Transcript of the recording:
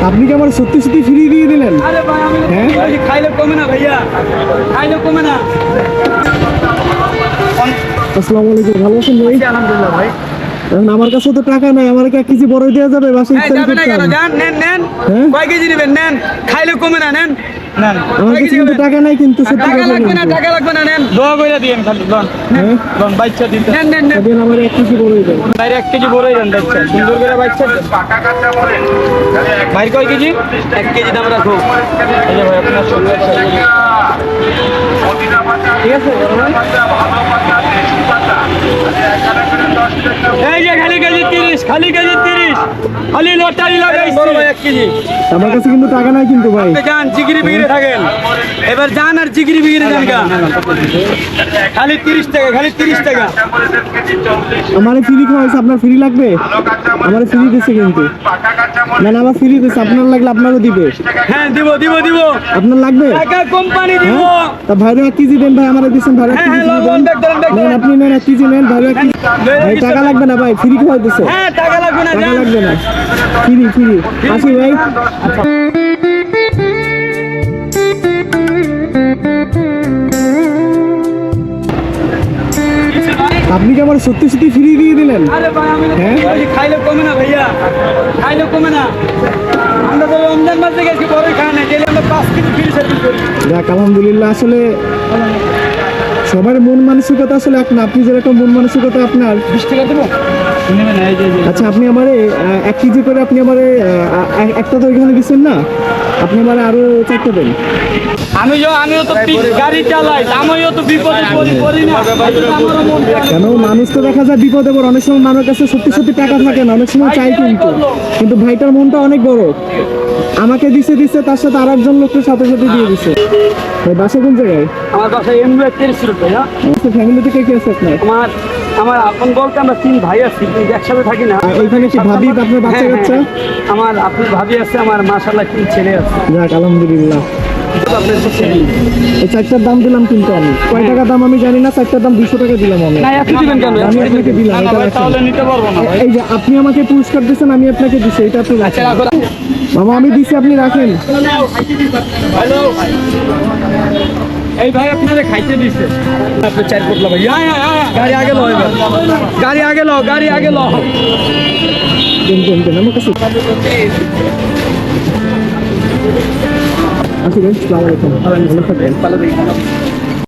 আপনি কি আমার সত্যি সত্যি ফ্রি দিয়ে দিলেন? আরে ভাই আমি খাইলে কমে না ভাইয়া, খাইলে কমে না। আসসালামু আলাইকুম, ভালো আছেন ভাই? আলহামদুলিল্লাহ ভাই। এখন আমার কাছে তো টাকা নাই, আমার 1 কেজি বড় দেওয়া যাবে? বাসায় ইফতারি যাবে না কেন, করতাম। যান নেন নেন। হ্যাঁ? কয় কেজি নেবেন নেন, খাইলে কমে না, নেন নেন। আমার কাছে কিন্তু টাকা নাই, কিন্তু সত্যি টাকা কথা লাগবে না, কিন্তু। টাকা লাগবে না, নেন। দোয়া কইরা দিয়েন খালি, লন হ্যাঁ? লন বাইচ্চা দিন, নেন নেন নেন। দেন আমার 1 কেজি বড় দেন। বাইরে 1 কেজি বড়ই দেন, বাইচ্চা সুন্দর করে বাইচ্চা। বাইরে কয় কেজি? 1 কেজি দাম রাখো। এই যে ভাই আপনার সঙ্গে ঠিক আছে। এই যে খালি কেজি 30, খালি কেজি 30, খালি লটারি লাগাইছি। বড় ভাই 1 কেজি। আমার কাছে কিন্তু টাকা নাই কিন্তু ভাই। যান জিগিরি বিগিরে থাকেন, এবার যান আর জিগিরি বিগিরে যান গা। খালি 30 টাকা, খালি 30 টাকা। আমারে ফ্রি খাওয়াইছে, আপনার ফ্রি লাগবে? আমারে ফ্রি দিছে কিন্তু। না না, আমার ফ্রি দিছে, আপনার লাগলে আপনারও দিবে। হ্যাঁ দিব দিব দিব, আপনার লাগবে? টাকা কোম্পানি দিব। হ্যাঁ? তা ভাইরে 1 কেজি দেন ভাই, আমারে দিছেন ভাইরে 1 হ্যাঁ কেজি হ্যাঁ লন দেন। নেন আপনি, নেন 1 কেজি নেন ভাইরে 1 কেজি। ভাই টাকা লাগবে না ভাই, ফ্রি খাওয়াইতেছে। হ্যাঁ টাকা লাগবে না, টাকা যান। লাগবে না, ফ্রি ফ্রি। আসি ভাই। আপনি কি আমার সত্যি সত্যি ফ্রি দিয়ে দিলেন? আরে ভাই আমি হ্যাঁ? খাইলে কমে না ভাইয়া, খাইলে কমে না। আমরা তো রমজান মাসে গেছি, বড়ই খাই না, গেলে আমরা 5 কেজি ফ্রি সার্ভিস করি। যাক আলহামদুলিল্লাহ। আসলে সবার মন মানসিকতা আসলে এক না, আপনি যেরকম মন মানসিকতা আপনার। 20 টাকা দেবো নেবে না। এই যে আচ্ছা আপনি আমারে 1 কেজি করে আপনি আমারে একটা তো এখানে দিচ্ছেন না, আপনি আমারে আরো 4টা দেন। আমিও তো গাড়ি চালাই, আমিও তো বিপদে পড়ি না। আমারও মন খারাপ। কেন, মানুষ তো দেখা যায় বিপদে পড়ে, অনেক সময় মানুষের কাছে সত্যি সত্যি টাকা থাকে না, অনেক সময় চাই কিন্তু। কিন্তু ভাইটার মনটা অনেক বড়, আমাকে দিছে দিছে, তার সাথে আর একজন লোককে সাথে সাথে দিয়ে দিছে। ভাই বাসা কোন জায়গায়? আমার বাসায় এমনি 30 রুপে। ভাইয়া ফ্যামিলিতে কে কে আছে আপনার? আমার আপন বলতে আমরা 3 ভাই আছি, কিন্তু একসাথে থাকি না। আর এইখানে কি ভাবি, আপনার বাচ্চা হ্যাঁ, কাচ্চা? হ্যাঁ। আমার আপন ভাবি আছে, আমার মাশাআল্লাহ 3 ছেলে আছে। যাক আলহামদুলিল্লাহ। এই 4টার দাম দিলাম কিন্তু আমি, কয় টাকা দাম আমি জানি না, 4টার দাম 200 টাকা দিলাম আমি। না আপনি দিবেন কেন? আমি আপনাকে দিলাম, না, এটা ভাই, রাখেন। তাহলে নিতে পারবো না ভাই। এই যে আপনি আমাকে পুরস্কার দিচ্ছেন, আমি আপনাকে দিচ্ছি, এটা আপনি আচ্ছা রাখেন। রাখো। মামা আমি দিচ্ছি, আপনি রাখেন। হ্যালো এই ভাই আপনারে খাইতে দিছে, আপনি 4 পোটলা ভাই। গাড়ি আগে লও, এবার গাড়ি আগে লও, গাড়ি আগে লও। দেন দেন দেন আমার কাছে। আসি ভাই, আসসালামু আলাইকুম, ভালো থাকবেন।